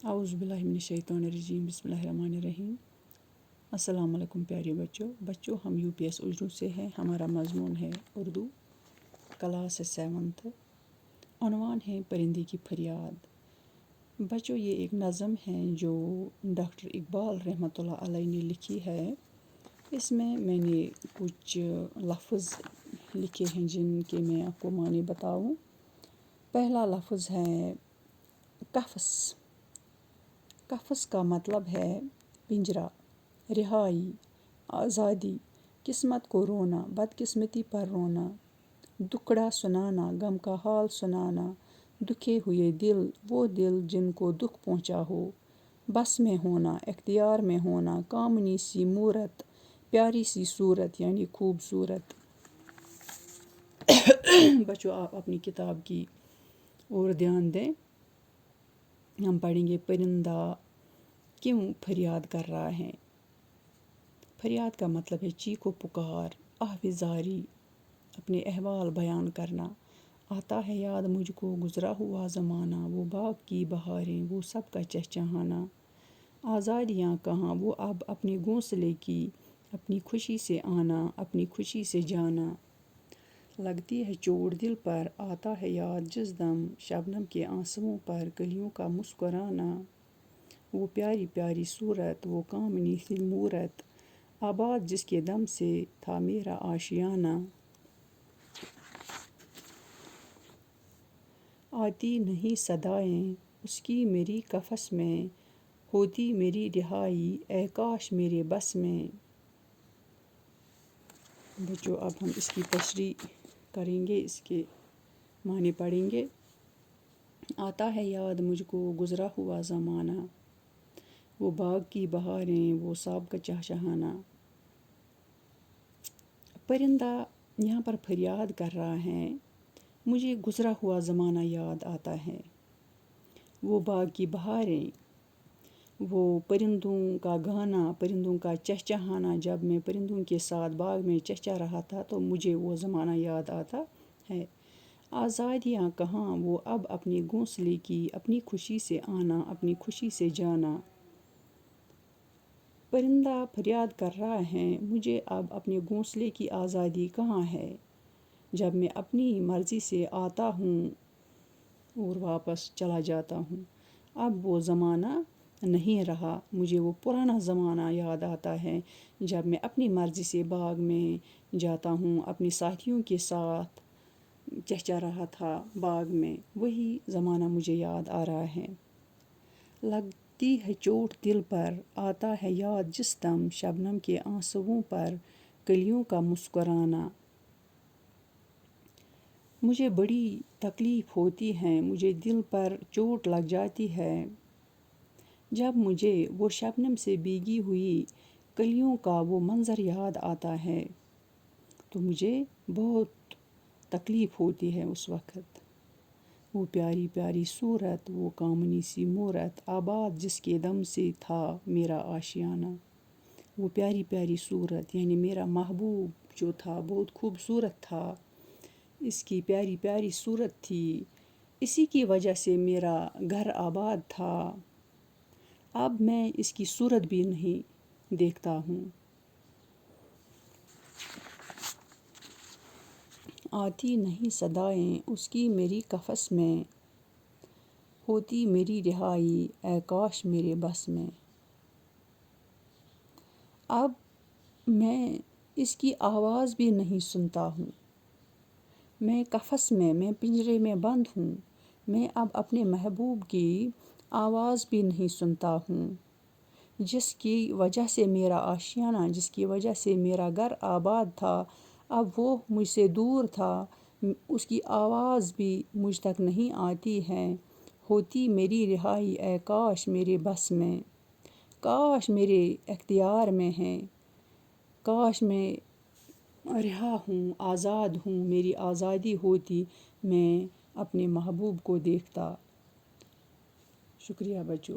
اعوذ باللہ من الشیطان الرجیم، بسم اللہ الرحمن الرحیم۔ السلام علیکم پیارے بچوں، ہم یو پی ایس اردو سے ہیں۔ ہمارا مضمون ہے اردو، کلاس 7۔ عنوان ہے پرندے کی فریاد۔ بچوں، یہ ایک نظم ہے جو ڈاکٹر اقبال رحمۃ اللہ علیہ نے لکھی ہے۔ اس میں نے کچھ لفظ لکھے ہیں جن کے میں آپ کو معنی بتاؤں۔ پہلا لفظ ہے قفس۔ قفس کا مطلب ہے پنجرہ، رہائی، آزادی، قسمت کو رونا، بدقسمتی پر رونا، دکھڑا سنانا، غم کا حال سنانا، دکھے ہوئے دل، وہ دل جن کو دکھ پہنچا ہو، بس میں ہونا، اختیار میں ہونا، کامنی سی مورت، پیاری سی صورت یعنی خوبصورت۔ بچوں، آپ اپنی کتاب کی اور دھیان دیں۔ ہم پڑھیں گے پرندہ کیوں فریاد کر رہا ہے۔ فریاد کا مطلب ہے چیخ و پکار، آہوازاری، اپنے احوال بیان کرنا۔ آتا ہے یاد مجھ کو گزرا ہوا زمانہ، وہ باغ کی بہاریں، وہ سب کا چہچہانا۔ آزادیاں کہاں، وہ اب اپنے گھونسلے کی، اپنی خوشی سے آنا، اپنی خوشی سے جانا۔ لگتی ہے چوٹ دل پر، آتا ہے یاد جس دم، شبنم کے آنسوؤں پر کلیوں کا مسکرانا۔ وہ پیاری پیاری صورت، وہ کامنی سی مورت، آباد جس کے دم سے تھا میرا آشیانہ۔ آتی نہیں صدائیں اس کی میری قفس میں، ہوتی میری رہائی اے کاش میرے بس میں۔ بچوں، اب ہم اس کی تشریح کریں گے، اس کے معنی پڑھیں گے۔ آتا ہے یاد مجھ کو گزرا ہوا زمانہ، وہ باغ کی بہاریں، وہ سب کا چہچہانا۔ پرندہ یہاں پر فریاد کر رہا ہے، مجھے گزرا ہوا زمانہ یاد آتا ہے، وہ باغ کی بہاریں، وہ پرندوں کا گانا، پرندوں کا چہچہانا۔ جب میں پرندوں کے ساتھ باغ میں چہچہا رہا تھا تو مجھے وہ زمانہ یاد آتا ہے۔ آزادیاں کہاں، وہ اب اپنے گھونسلے کی، اپنی خوشی سے آنا، اپنی خوشی سے جانا۔ پرندہ فریاد کر رہا ہے، مجھے اب اپنے گھونسلے کی آزادی کہاں ہے، جب میں اپنی مرضی سے آتا ہوں اور واپس چلا جاتا ہوں۔ اب وہ زمانہ نہیں رہا، مجھے وہ پرانا زمانہ یاد آتا ہے جب میں اپنی مرضی سے باغ میں جاتا ہوں، اپنی ساتھیوں کے ساتھ چہچہا رہا تھا باغ میں، وہی زمانہ مجھے یاد آ رہا ہے۔ لگتی ہے چوٹ دل پر، آتا ہے یاد جس دم، شبنم کے آنسوؤں پر کلیوں کا مسکرانا۔ مجھے بڑی تکلیف ہوتی ہے، مجھے دل پر چوٹ لگ جاتی ہے، جب مجھے وہ شبنم سے بھیگی ہوئی کلیوں کا وہ منظر یاد آتا ہے تو مجھے بہت تکلیف ہوتی ہے اس وقت۔ وہ پیاری پیاری صورت، وہ کامنی سی مورت، آباد جس کے دم سے تھا میرا آشیانہ۔ وہ پیاری پیاری صورت یعنی میرا محبوب جو تھا بہت خوبصورت تھا، اس کی پیاری پیاری صورت تھی، اسی کی وجہ سے میرا گھر آباد تھا۔ اب میں اس کی صورت بھی نہیں دیکھتا ہوں۔ آتی نہیں صدائیں اس کی میری قفس میں، ہوتی میری رہائی اے کاش میرے بس میں۔ اب میں اس کی آواز بھی نہیں سنتا ہوں، میں قفس میں پنجرے میں بند ہوں، میں اب اپنے محبوب کی آواز بھی نہیں سنتا ہوں، جس کی وجہ سے میرا آشیانہ، جس کی وجہ سے میرا گھر آباد تھا، اب وہ مجھ سے دور تھا، اس کی آواز بھی مجھ تک نہیں آتی ہے۔ ہوتی میری رہائی اے کاش میرے بس میں، کاش میرے اختیار میں ہے، کاش میں رہا ہوں، آزاد ہوں، میری آزادی ہوتی، میں اپنے محبوب کو دیکھتا۔ شکریہ بچوں۔